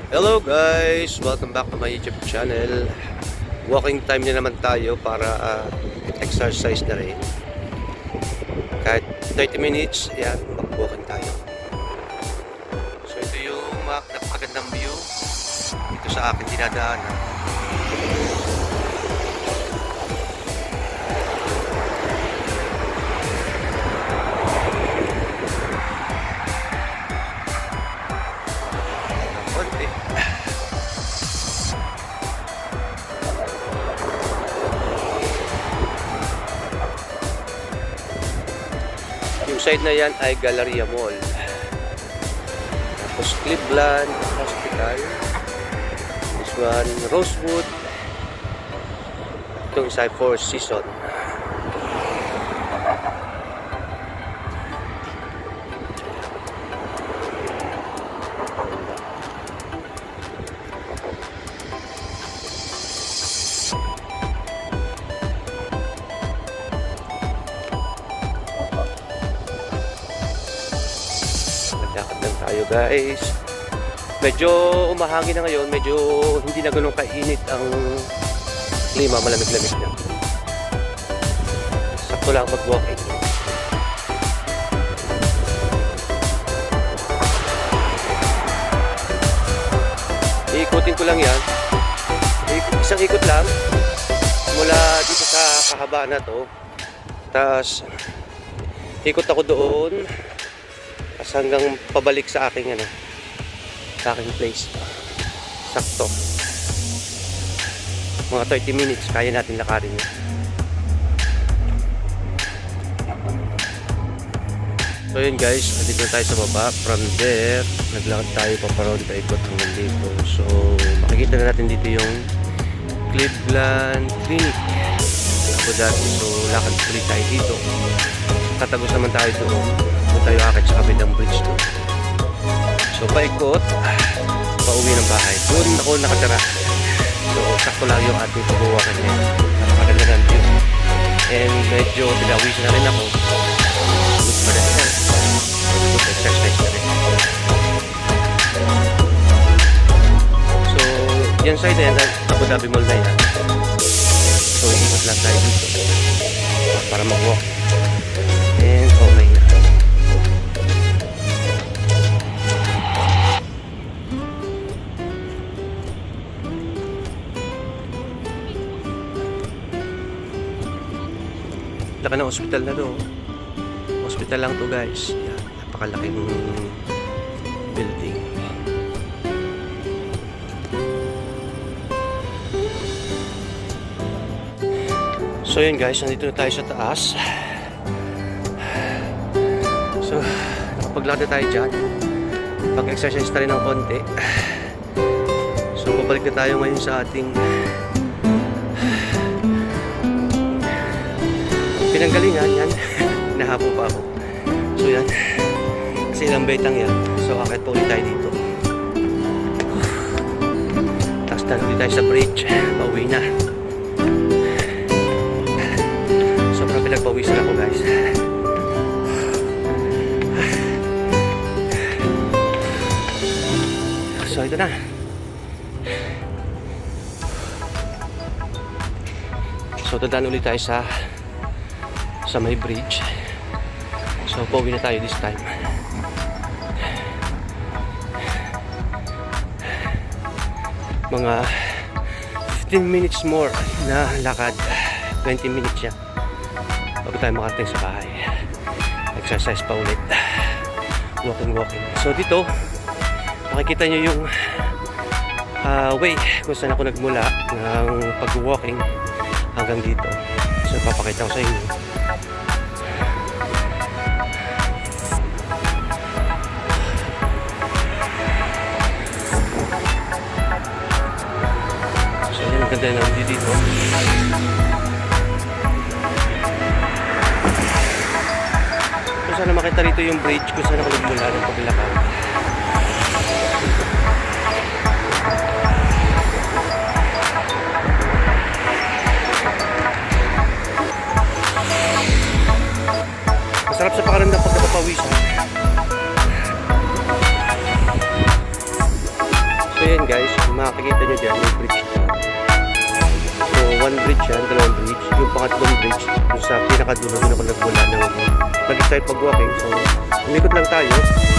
Hello guys! Welcome back to my YouTube channel. Walking time na naman tayo para exercise na rin. Kahit 30 minutes, yan, mag-walking tayo. So ito yung napakagandang view dito sa akin dinadaanan. Yung side na yan ay Galleria Mall. Tapos Cleveland Hospital. This one, Rosewood. Itong isa ay Four Seasons. Lakad lang tayo guys. Medyo umahangin na ngayon. Medyo hindi na ganun kainit ang klima. Malamig-lamig na. Sakto lang mag-walking. Iikutin ko lang yan. Isang ikot lang. Mula dito sa kahabaan na to. Tapos ikot ako doon. Hanggang pabalik sa aking place. Sakto. Mga 30 minutes kaya natin lakarin yun. So yun guys, nandito na tayo sa baba. From there, naglakad tayo paparoon paikot hanggang dito. So makikita na natin dito yung Cleveland Clinic ako dati. So lakad ulit tayo dito. Tatagos naman tayo doon. Tayo akit sa kabilang bridge doon. So paikot, pauwi ng bahay. Doon ako nakatira. So sakto lang yung ating pag-uwakan niya. Napakaganda ng view. And medyo pinawisan na rin ako. Good pa rin. Good exercise na rin. So yan side na yan, Abu Dhabi Mall na yan. So ikot lang tayo dito para mag-walk. And okay na. Laki ng hospital na to. Hospital lang to guys. Yan, napakalaking building. So yun guys, nandito na tayo sa taas. So nakapaglakad na tayo dyan. Pag-exercise na rin ng konti. So pabalik na tayo ngayon sa ating pinanggalingan yan. Nahapo pa ako. So yan. Kasi ilang betang yan. So akit pa ulit tayo dito. Tapos na ulit tayo sa bridge. Pauwi na. Sobrang pinagpawisan ako guys. So ito na. So tandaan ulit tayo sa may bridge. So pauwi na tayo this time. Mga 15 minutes more na lakad. 20 minutes yan bago tayo makarating sa bahay. Exercise pa ulit. Walking. So dito makikita nyo yung way kung saan ako nagmula ng pag-walking hanggang dito. So papakita ko sa inyo. So yan ang ganda ng view dito. Kung saan makita rito yung bridge kung saan ako nagmula ng paglakad. Masarap sa pakaramdam pag napapawisan. So yan guys, kung makikita nyo dyan, may bridge na. So, one bridge yan, dalawang bridge. Yung pangatlong bridge, yung sa pinakadulo, doon ako nagmula ng nag-start mag-walking. So, umikot lang tayo.